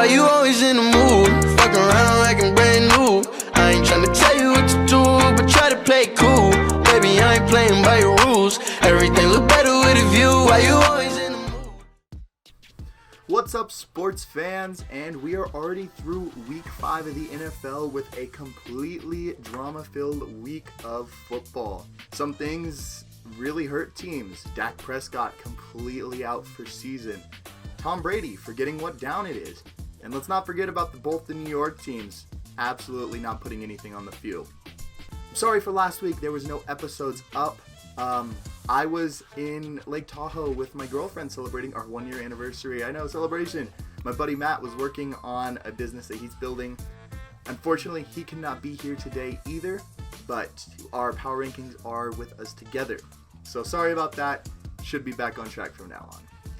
Why you always in the mood? Fuck around like I'm brand new. I ain't tryna tell you what to do, but try to play cool. Baby, I ain't playing by your rules. Everything look better with a view. Why you always in the mood? What's up, sports fans? And we are already through week 5 of the NFL with a completely drama-filled week of football. Some things really hurt teams. Dak Prescott completely out for season. Tom Brady forgetting what down it is. And let's not forget about both the New York teams absolutely not putting anything on the field. Sorry for last week, there was no episodes up. I was in Lake Tahoe with my girlfriend celebrating our 1-year anniversary. I know, celebration. My buddy Matt was working on a business that he's building. Unfortunately, he cannot be here today either, but our power rankings are with us together. So sorry about that. Should be back on track from now on.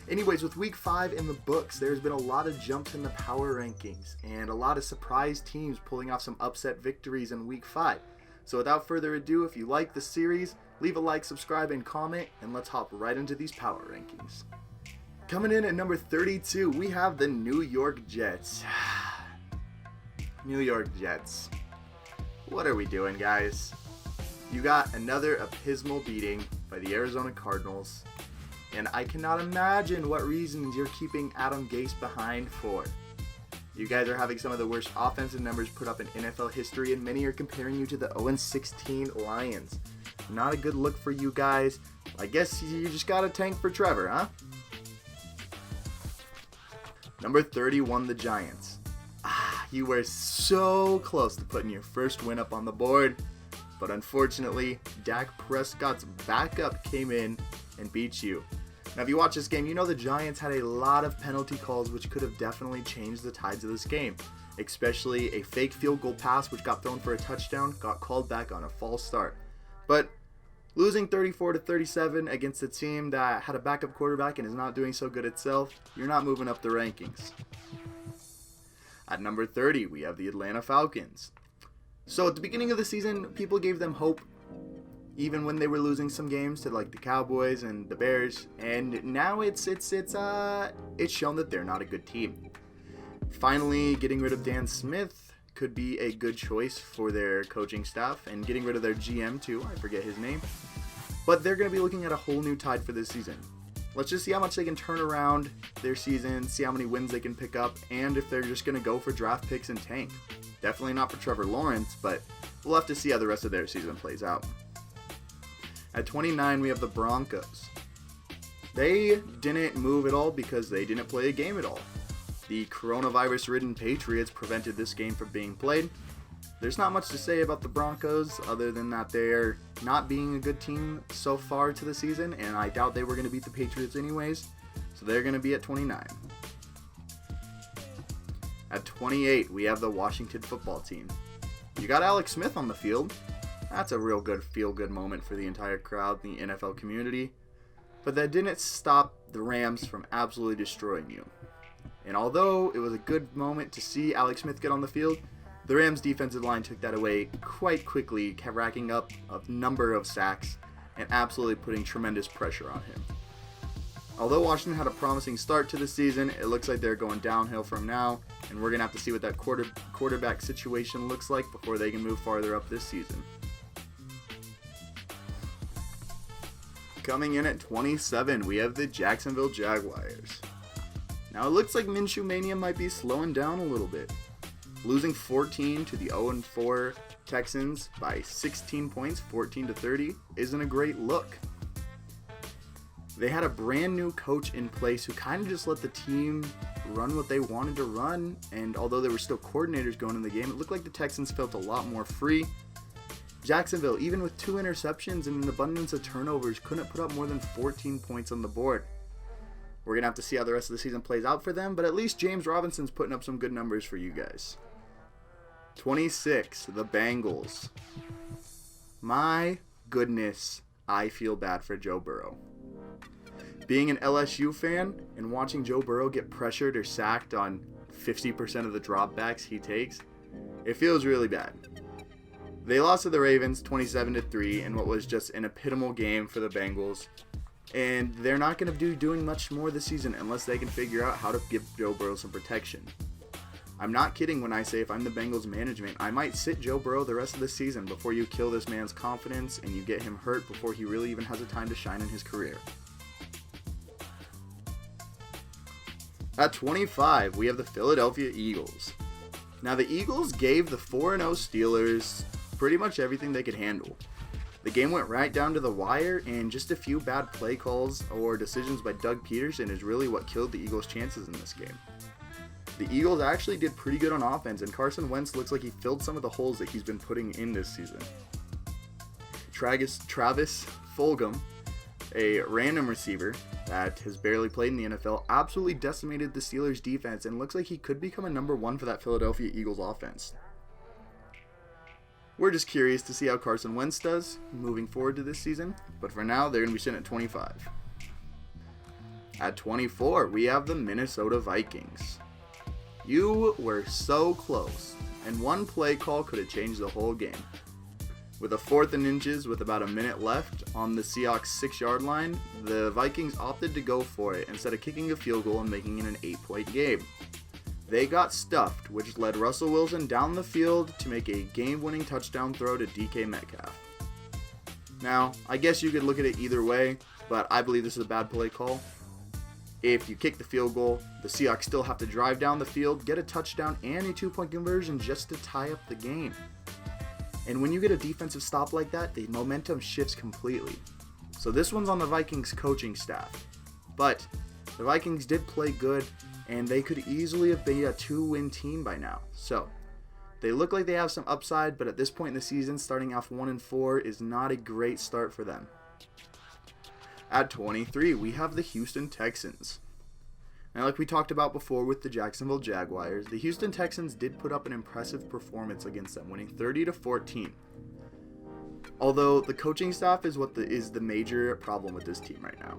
Anyways, with week 5 in the books, there's been a lot of jumps in the power rankings and a lot of surprise teams pulling off some upset victories in week 5. So without further ado, if you like the series, leave a like, subscribe, and comment, and let's hop right into these power rankings. Coming in at number 32, we have the New York Jets. New York Jets. What are we doing, guys? You got another abysmal beating by the Arizona Cardinals, and I cannot imagine what reasons you're keeping Adam Gase behind for. You guys are having some of the worst offensive numbers put up in NFL history, and many are comparing you to the 0-16 Lions. Not a good look for you guys. I guess you just got a tank for Trevor, huh? Number 31, the Giants. You were so close to putting your first win up on the board, but unfortunately, Dak Prescott's backup came in and beat you. Now, if you watch this game, you know the Giants had a lot of penalty calls which could have definitely changed the tides of this game, especially a fake field goal pass which got thrown for a touchdown, got called back on a false start. But losing 34-37 against a team that had a backup quarterback and is not doing so good itself, you're not moving up the rankings. At number 30, we have the Atlanta Falcons. So at the beginning of the season, people gave them hope, even when they were losing some games to like the Cowboys and the Bears, and now it's shown that they're not a good team. Finally, getting rid of Dan Smith could be a good choice for their coaching staff, and getting rid of their GM too, I forget his name. But they're going to be looking at a whole new tide for this season. Let's just see how much they can turn around their season, see how many wins they can pick up, and if they're just going to go for draft picks and tank. Definitely not for Trevor Lawrence, but we'll have to see how the rest of their season plays out. At 29, we have the Broncos. They didn't move at all because they didn't play a game at all. The coronavirus-ridden Patriots prevented this game from being played. There's not much to say about the Broncos other than that they're not being a good team so far to the season, and I doubt they were going to beat the Patriots anyways, so they're going to be at 29. At 28, we have the Washington football team. You got Alex Smith on the field. That's a real good feel-good moment for the entire crowd, the NFL community. But that didn't stop the Rams from absolutely destroying you. And although it was a good moment to see Alex Smith get on the field, the Rams' defensive line took that away quite quickly, racking up a number of sacks and absolutely putting tremendous pressure on him. Although Washington had a promising start to the season, it looks like they're going downhill from now, and we're going to have to see what that quarterback situation looks like before they can move farther up this season. Coming in at 27, we have the Jacksonville Jaguars. Now it looks like Minshew Mania might be slowing down a little bit. Losing 14 to the 0-4 Texans by 16 points, 14-30, isn't a great look. They had a brand new coach in place who kind of just let the team run what they wanted to run, and although there were still coordinators going in the game, it looked like the Texans felt a lot more free. Jacksonville, even with 2 interceptions and an abundance of turnovers, couldn't put up more than 14 points on the board. We're going to have to see how the rest of the season plays out for them, but at least James Robinson's putting up some good numbers for you guys. 26, the Bengals. My goodness, I feel bad for Joe Burrow. Being an LSU fan and watching Joe Burrow get pressured or sacked on 50% of the dropbacks he takes, it feels really bad. They lost to the Ravens 27-3 in what was just an epitomal game for the Bengals. And they're not going to be doing much more this season unless they can figure out how to give Joe Burrow some protection. I'm not kidding when I say if I'm the Bengals management, I might sit Joe Burrow the rest of the season before you kill this man's confidence and you get him hurt before he really even has a time to shine in his career. At 25, we have the Philadelphia Eagles. Now the Eagles gave the 4-0 Steelers pretty much everything they could handle. The game went right down to the wire, and just a few bad play calls or decisions by Doug Peterson is really what killed the Eagles' chances in this game. The Eagles actually did pretty good on offense, and Carson Wentz looks like he filled some of the holes that he's been putting in this season. Travis Fulgham, a random receiver that has barely played in the NFL, absolutely decimated the Steelers' defense and looks like he could become a number one for that Philadelphia Eagles offense. We're just curious to see how Carson Wentz does moving forward to this season, but for now, they're going to be sitting at 25. At 24, we have the Minnesota Vikings. You were so close, and one play call could have changed the whole game. With a 4th and inches with about a minute left on the Seahawks 6-yard line, the Vikings opted to go for it instead of kicking a field goal and making it an 8-point game. They got stuffed, which led Russell Wilson down the field to make a game-winning touchdown throw to DK Metcalf. Now, I guess you could look at it either way, but I believe this is a bad play call. If you kick the field goal, the Seahawks still have to drive down the field, get a touchdown, and a 2-point conversion just to tie up the game. And when you get a defensive stop like that, the momentum shifts completely. So this one's on the Vikings coaching staff. But the Vikings did play good, and they could easily have been a 2-win team by now. So they look like they have some upside, but at this point in the season, starting off 1-4 is not a great start for them. At 23, we have the Houston Texans. Now, like we talked about before with the Jacksonville Jaguars, the Houston Texans did put up an impressive performance against them, winning 30-14. Although the coaching staff is the major problem with this team right now.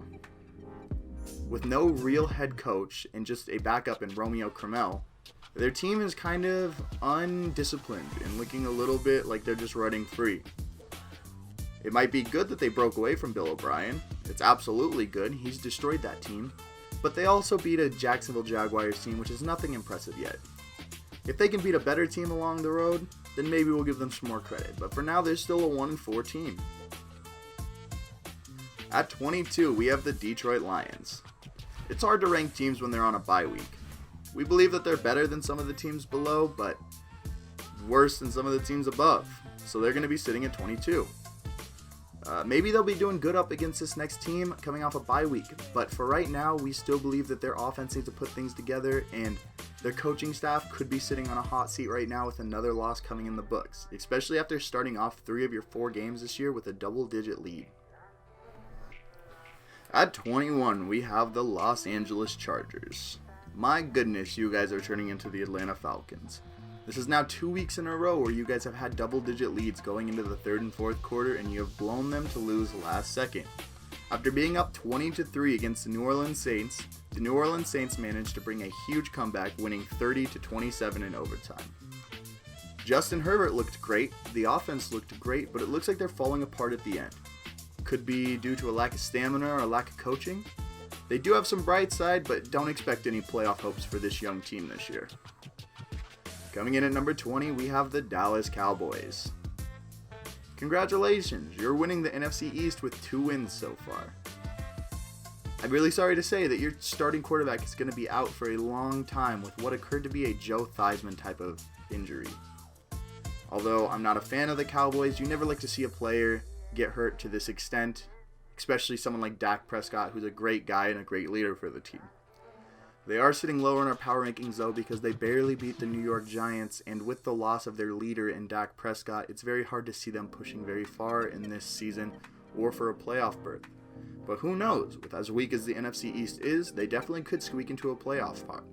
With no real head coach and just a backup in Romeo Crennel, their team is kind of undisciplined and looking a little bit like they're just running free. It might be good that they broke away from Bill O'Brien. It's absolutely good. He's destroyed that team. But they also beat a Jacksonville Jaguars team, which is nothing impressive yet. If they can beat a better team along the road, then maybe we'll give them some more credit. But for now, they're still a 1-4 team. At 22, we have the Detroit Lions. It's hard to rank teams when they're on a bye week. We believe that they're better than some of the teams below, but worse than some of the teams above. So they're going to be sitting at 22. Maybe they'll be doing good up against this next team coming off a bye week, but for right now, we still believe that their offense needs to put things together, and their coaching staff could be sitting on a hot seat right now with another loss coming in the books, especially after starting off 3 of your 4 games this year with a double-digit lead. At 21, we have the Los Angeles Chargers. My goodness, you guys are turning into the Atlanta Falcons. This is now 2 weeks in a row where you guys have had double-digit leads going into the 3rd and 4th quarter, and you have blown them to lose last second. After being up 20-3 against the New Orleans Saints managed to bring a huge comeback, winning 30-27 in overtime. Justin Herbert looked great, the offense looked great, but it looks like they're falling apart at the end. Could be due to a lack of stamina or a lack of coaching. They do have some bright side, but don't expect any playoff hopes for this young team this year. Coming in at number 20, we have the Dallas Cowboys. Congratulations, you're winning the NFC East with 2 wins so far. I'm really sorry to say that your starting quarterback is going to be out for a long time with what occurred to be a Joe Theismann type of injury. Although I'm not a fan of the Cowboys, you never like to see a player get hurt to this extent, especially someone like Dak Prescott, who's a great guy and a great leader for the team. They are sitting lower in our power rankings though because they barely beat the New York Giants, and with the loss of their leader in Dak Prescott, it's very hard to see them pushing very far in this season or for a playoff berth. But who knows, with as weak as the NFC East is, they definitely could squeak into a playoff spot.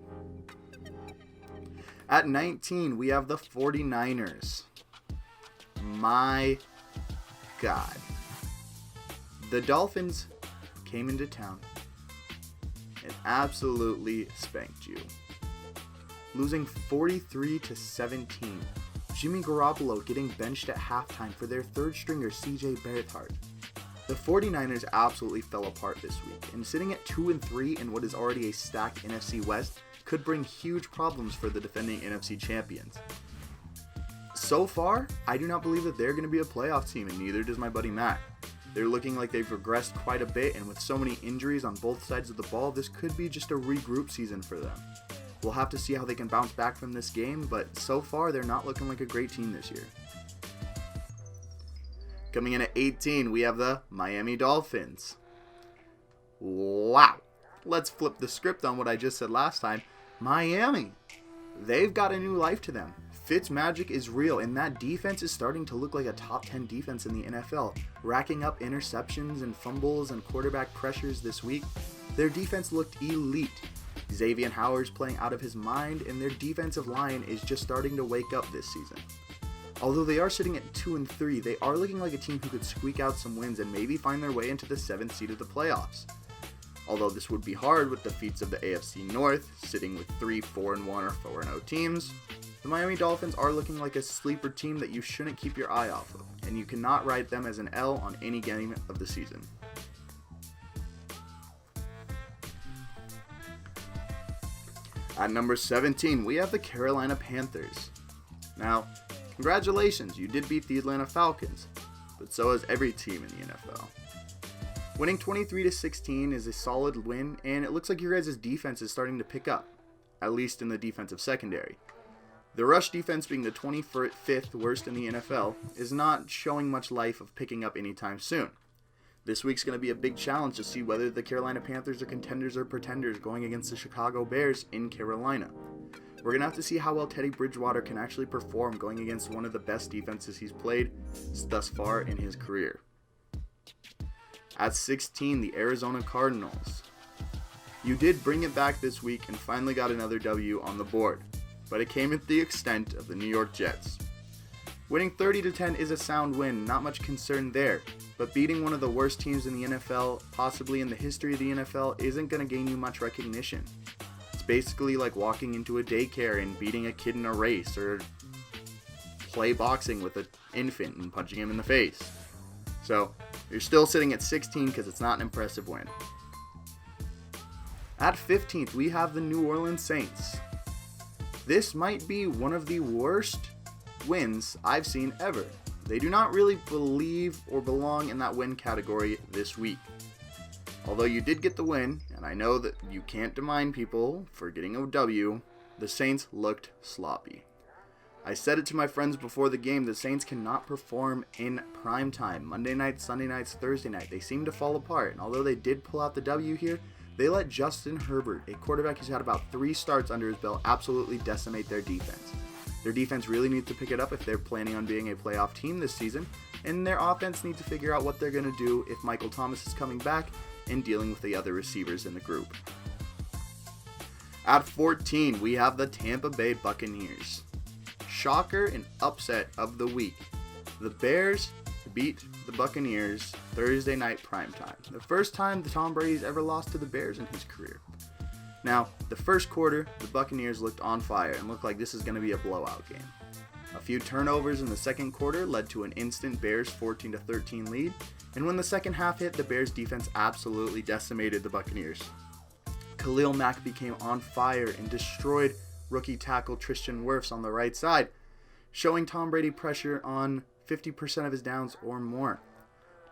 At 19, we have the 49ers. My God. The Dolphins came into town and absolutely spanked you, losing 43-17. Jimmy Garoppolo getting benched at halftime for their 3rd stringer CJ Beathard. The 49ers absolutely fell apart this week, and sitting at 2-3 in what is already a stacked NFC West, could bring huge problems for the defending NFC champions. So far, I do not believe that they're going to be a playoff team, and neither does my buddy Matt. They're looking like they've regressed quite a bit, and with so many injuries on both sides of the ball, this could be just a regroup season for them. We'll have to see how they can bounce back from this game, but so far they're not looking like a great team this year. Coming in at 18, we have the Miami Dolphins. Wow. Let's flip the script on what I just said last time. Miami. They've got a new life to them. Fitz magic is real, and that defense is starting to look like a top 10 defense in the NFL. Racking up interceptions and fumbles and quarterback pressures this week, their defense looked elite. Xavier Howard's playing out of his mind, and their defensive line is just starting to wake up this season. Although they are sitting at 2-3, they are looking like a team who could squeak out some wins and maybe find their way into the 7th seed of the playoffs. Although this would be hard with the feats of the AFC North, sitting with 3 4-1 or 4-0 teams, the Miami Dolphins are looking like a sleeper team that you shouldn't keep your eye off of, and you cannot write them as an L on any game of the season. At number 17, we have the Carolina Panthers. Now, congratulations, you did beat the Atlanta Falcons, but so has every team in the NFL. Winning 23-16 is a solid win, and it looks like your guys' defense is starting to pick up, at least in the defensive secondary. The rush defense, being the 25th worst in the NFL, is not showing much life of picking up anytime soon. This week's going to be a big challenge to see whether the Carolina Panthers are contenders or pretenders going against the Chicago Bears in Carolina. We're going to have to see how well Teddy Bridgewater can actually perform going against one of the best defenses he's played thus far in his career. At 16, the Arizona Cardinals. You did bring it back this week and finally got another W on the board, but it came at the extent of the New York Jets. Winning 30-10 is a sound win, not much concern there, but beating one of the worst teams in the NFL, possibly in the history of the NFL, isn't going to gain you much recognition. It's basically like walking into a daycare and beating a kid in a race, or play boxing with an infant and punching him in the face. So, you're still sitting at 16 because it's not an impressive win. At 15th, we have the New Orleans Saints. This might be one of the worst wins I've seen ever. They do not really believe or belong in that win category this week. Although you did get the win, and I know that you can't demand people for getting a W, the Saints looked sloppy. I said it to my friends before the game, the Saints cannot perform in prime time. Monday nights, Sunday nights, Thursday night, they seem to fall apart. And although they did pull out the W here, they let Justin Herbert, a quarterback who's had about 3 starts under his belt, absolutely decimate their defense. Their defense really needs to pick it up if they're planning on being a playoff team this season, and their offense needs to figure out what they're going to do if Michael Thomas is coming back and dealing with the other receivers in the group. At 14, we have the Tampa Bay Buccaneers. Shocker and upset of the week. The Bears beat the Buccaneers Thursday night primetime. The first time Tom Brady's ever lost to the Bears in his career. Now, the first quarter, the Buccaneers looked on fire and looked like this is going to be a blowout game. A few turnovers in the second quarter led to an instant Bears 14-13 lead, and when the second half hit, the Bears defense absolutely decimated the Buccaneers. Khalil Mack became on fire and destroyed rookie tackle Tristan Wirfs on the right side, showing Tom Brady pressure on 50% of his downs or more.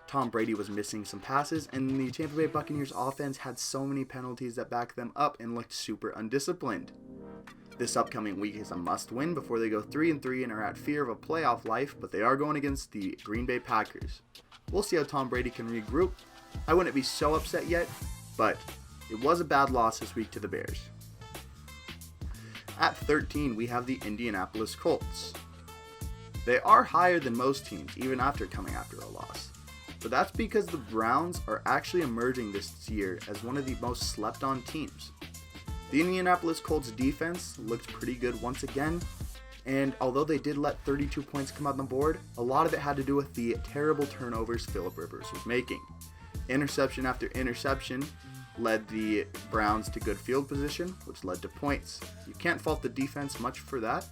Tom Brady was missing some passes, and the Tampa Bay Buccaneers offense had so many penalties that backed them up and looked super undisciplined. This upcoming week is a must-win before they go 3-3 and are at fear of a playoff life, but they are going against the Green Bay Packers. We'll see how Tom Brady can regroup. I wouldn't be so upset yet, but it was a bad loss this week to the Bears. At 13, we have the Indianapolis Colts. They are higher than most teams, even after coming after a loss. But that's because the Browns are actually emerging this year as one of the most slept-on teams. The Indianapolis Colts defense looked pretty good once again, and although they did let 32 points come on the board, a lot of it had to do with the terrible turnovers Phillip Rivers was making. Interception after interception led the Browns to good field position, which led to points. You can't fault the defense much for that,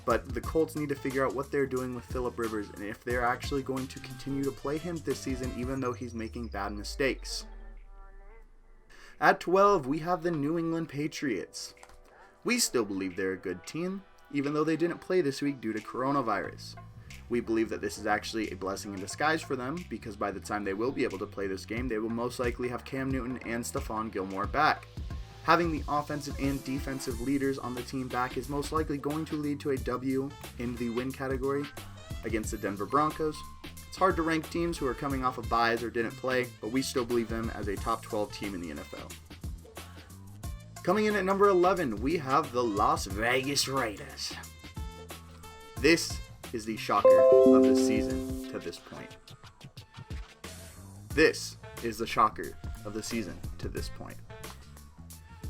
but the Colts need to figure out what they're doing with Phillip Rivers and if they're actually going to continue to play him this season even though he's making bad mistakes. At 12, we have the New England Patriots. We still believe they're a good team, even though they didn't play this week due to coronavirus. We believe that this is actually a blessing in disguise for them, because by the time they will be able to play this game, they will most likely have Cam Newton and Stephon Gilmore back. Having the offensive and defensive leaders on the team back is most likely going to lead to a W in the win category against the Denver Broncos. It's hard to rank teams who are coming off of byes or didn't play, but we still believe them as a top 12 team in the NFL. Coming in at number 11, we have the Las Vegas Raiders. This is the shocker of the season to this point. This is the shocker of the season to this point.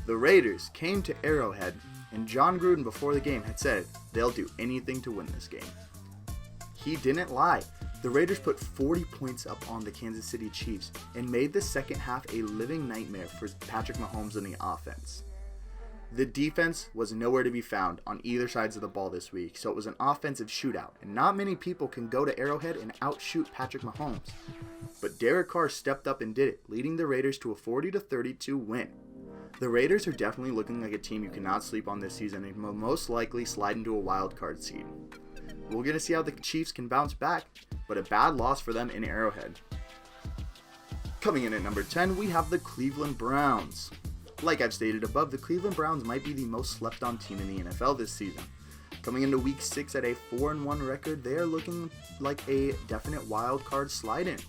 The Raiders came to Arrowhead, and John Gruden before the game had said they'll do anything to win this game. He didn't lie. The Raiders put 40 points up on the Kansas City Chiefs and made the second half a living nightmare for Patrick Mahomes and the offense. The defense was nowhere to be found on either sides of the ball this week, so it was an offensive shootout, and not many people can go to Arrowhead and outshoot Patrick Mahomes. But Derek Carr stepped up and did it, leading the Raiders to a 40-32 win. The Raiders are definitely looking like a team you cannot sleep on this season and will most likely slide into a wild card seed. We're going to see how the Chiefs can bounce back, but a bad loss for them in Arrowhead. Coming in at number 10, we have the Cleveland Browns. Like I've stated above, the Cleveland Browns might be the most slept on team in the NFL this season. Coming into week 6 at a 4-1 record, they are looking like a definite wild card slide in.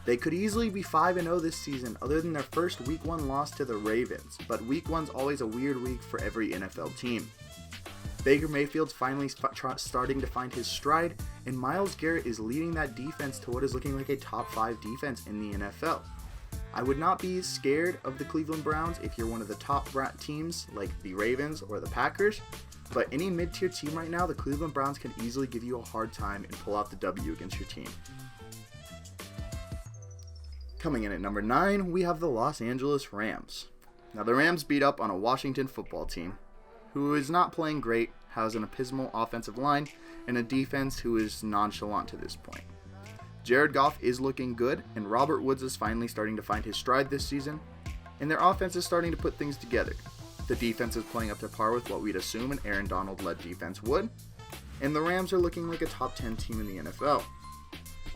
They could easily be 5-0 this season other than their first week 1 loss to the Ravens, but week 1's always a weird week for every NFL team. Baker Mayfield's finally starting to find his stride, and Myles Garrett is leading that defense to what is looking like a top 5 defense in the NFL. I would not be scared of the Cleveland Browns if you're one of the top teams like the Ravens or the Packers, but any mid-tier team right now, the Cleveland Browns can easily give you a hard time and pull out the W against your team. Coming in at number 9, we have the Los Angeles Rams. Now the Rams beat up on a Washington football team who is not playing great, has an abysmal offensive line, and a defense who is nonchalant to this point. Jared Goff is looking good, and Robert Woods is finally starting to find his stride this season, and their offense is starting to put things together. The defense is playing up to par with what we'd assume an Aaron Donald-led defense would, and the Rams are looking like a top 10 team in the NFL.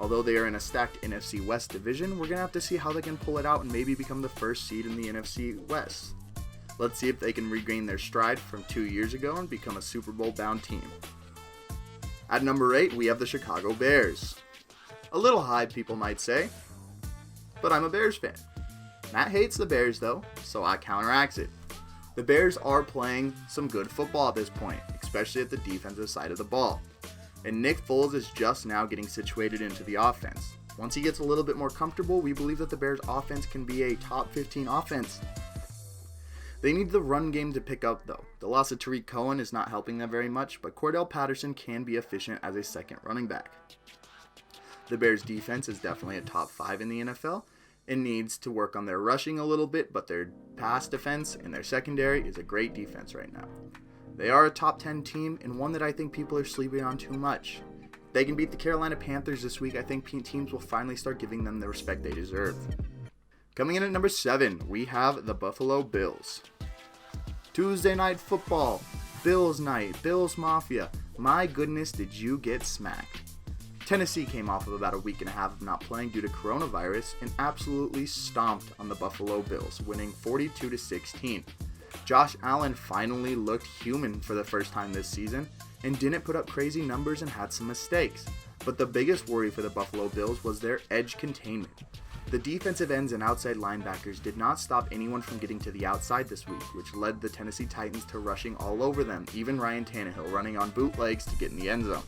Although they are in a stacked NFC West division, we're going to have to see how they can pull it out and maybe become the first seed in the NFC West. Let's see if they can regain their stride from 2 years ago and become a Super Bowl bound team. At number 8, we have the Chicago Bears. A little high, people might say, but I'm a Bears fan. Matt hates the Bears though, so I counteracts it. The Bears are playing some good football at this point, especially at the defensive side of the ball. And Nick Foles is just now getting situated into the offense. Once he gets a little bit more comfortable, we believe that the Bears offense can be a top 15 offense. They need the run game to pick up though. The loss of Tariq Cohen is not helping them very much, but Cordell Patterson can be efficient as a second running back. The Bears defense is definitely a top 5 in the NFL and needs to work on their rushing a little bit, but their pass defense and their secondary is a great defense right now. They are a top 10 team and one that I think people are sleeping on too much. If they can beat the Carolina Panthers this week, I think teams will finally start giving them the respect they deserve. Coming in at number 7, we have the Buffalo Bills. Tuesday night football, Bills night, Bills Mafia. My goodness, did you get smacked. Tennessee came off of about a week and a half of not playing due to coronavirus and absolutely stomped on the Buffalo Bills, winning 42-16. Josh Allen finally looked human for the first time this season and didn't put up crazy numbers and had some mistakes. But the biggest worry for the Buffalo Bills was their edge containment. The defensive ends and outside linebackers did not stop anyone from getting to the outside this week, which led the Tennessee Titans to rushing all over them, even Ryan Tannehill running on bootlegs to get in the end zone.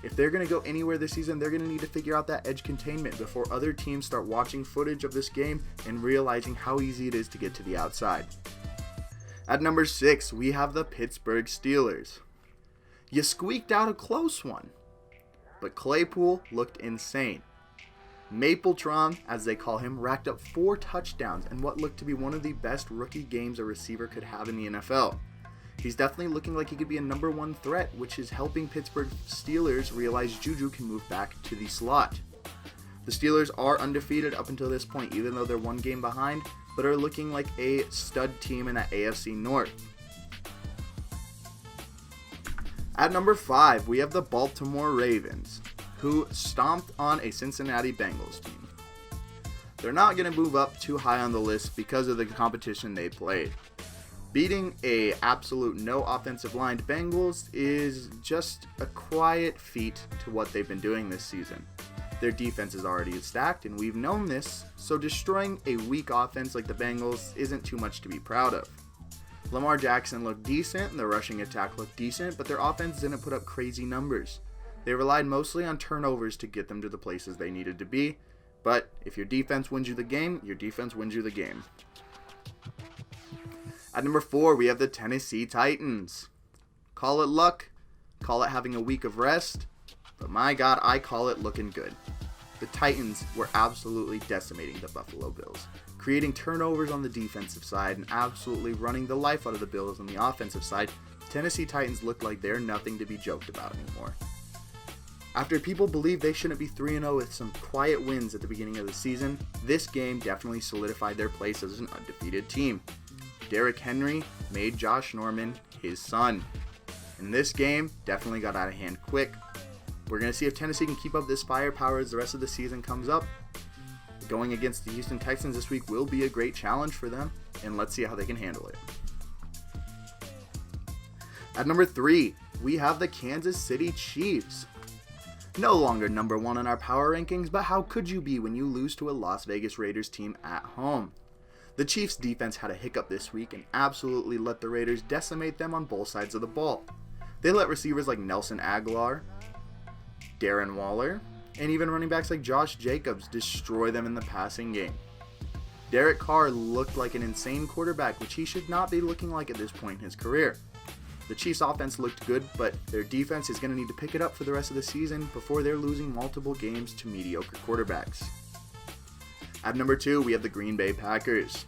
If they're going to go anywhere this season, they're going to need to figure out that edge containment before other teams start watching footage of this game and realizing how easy it is to get to the outside. At number 6, we have the Pittsburgh Steelers. You squeaked out a close one, but Claypool looked insane. Mapletron, as they call him, racked up 4 touchdowns and what looked to be one of the best rookie games a receiver could have in the NFL. He's definitely looking like he could be a number 1 threat, which is helping Pittsburgh Steelers realize Juju can move back to the slot. The Steelers are undefeated up until this point, even though they're 1 game behind, but are looking like a stud team in that AFC North. At number 5, we have the Baltimore Ravens, who stomped on a Cincinnati Bengals team. They're not going to move up too high on the list because of the competition they played. Beating a absolute no offensive line Bengals is just a quiet feat to what they've been doing this season. Their defense is already stacked, and we've known this, so destroying a weak offense like the Bengals isn't too much to be proud of. Lamar Jackson looked decent, and the rushing attack looked decent, but their offense didn't put up crazy numbers. They relied mostly on turnovers to get them to the places they needed to be, but if your defense wins you the game, your defense wins you the game. At number 4, we have the Tennessee Titans. Call it luck, call it having a week of rest, but my God, I call it looking good. The Titans were absolutely decimating the Buffalo Bills, creating turnovers on the defensive side and absolutely running the life out of the Bills on the offensive side. Tennessee Titans look like they're nothing to be joked about anymore. After people believe they shouldn't be 3-0 with some quiet wins at the beginning of the season, this game definitely solidified their place as an undefeated team. Derrick Henry made Josh Norman his son. And this game definitely got out of hand quick. We're going to see if Tennessee can keep up this firepower as the rest of the season comes up. Going against the Houston Texans this week will be a great challenge for them, and let's see how they can handle it. At number 3, we have the Kansas City Chiefs. No longer number 1 in our power rankings, but how could you be when you lose to a Las Vegas Raiders team at home? The Chiefs' defense had a hiccup this week and absolutely let the Raiders decimate them on both sides of the ball. They let receivers like Nelson Aguilar, Darren Waller, and even running backs like Josh Jacobs destroy them in the passing game. Derek Carr looked like an insane quarterback, which he should not be looking like at this point in his career. The Chiefs' offense looked good, but their defense is going to need to pick it up for the rest of the season before they're losing multiple games to mediocre quarterbacks. At number 2, we have the Green Bay Packers.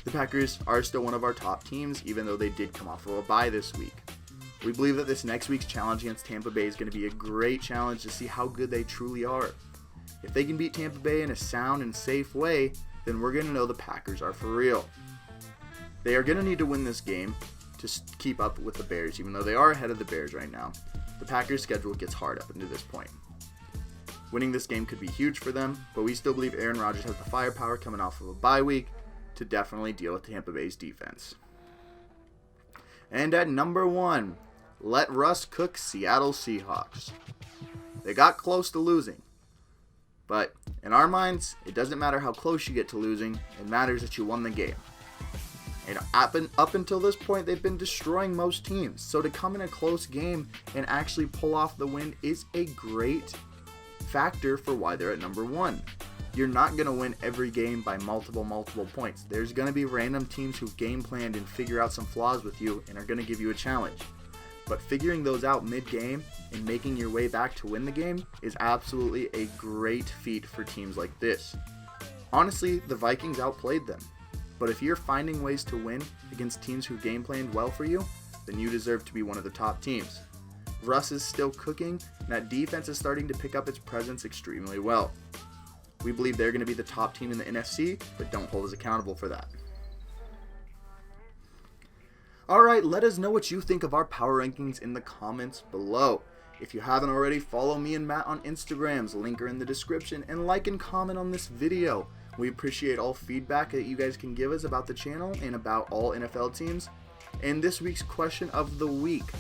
The Packers are still one of our top teams, even though they did come off of a bye this week. We believe that this next week's challenge against Tampa Bay is going to be a great challenge to see how good they truly are. If they can beat Tampa Bay in a sound and safe way, then we're going to know the Packers are for real. They are going to need to win this game to keep up with the Bears, even though they are ahead of the Bears right now. The Packers' schedule gets hard up into this point. Winning this game could be huge for them, but we still believe Aaron Rodgers has the firepower coming off of a bye week to definitely deal with Tampa Bay's defense. And at number 1, let Russ cook Seattle Seahawks. They got close to losing, but in our minds, it doesn't matter how close you get to losing, it matters that you won the game. And up until this point, they've been destroying most teams, so to come in a close game and actually pull off the win is a great factor for why they're at number 1. You're not going to win every game by multiple points. There's going to be random teams who've game planned and figure out some flaws with you and are going to give you a challenge. But figuring those out mid-game and making your way back to win the game is absolutely a great feat for teams like this. Honestly, the Vikings outplayed them. But if you're finding ways to win against teams who game planned well for you, then you deserve to be one of the top teams. Russ is still cooking, and that defense is starting to pick up its presence extremely well. We believe they're going to be the top team in the NFC, but don't hold us accountable for that. Alright, let us know what you think of our power rankings in the comments below. If you haven't already, follow me and Matt on Instagrams, link are in the description, and like and comment on this video. We appreciate all feedback that you guys can give us about the channel and about all NFL teams. And this week's question of the week: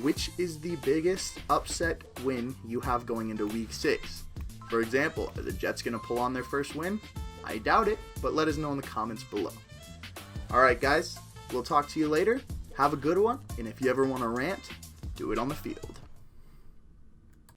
which is the biggest upset win you have going into week 6? For example, are the Jets going to pull on their first win? I doubt it, but let us know in the comments below. Alright guys, we'll talk to you later. Have a good one, and if you ever want to rant, do it on the field.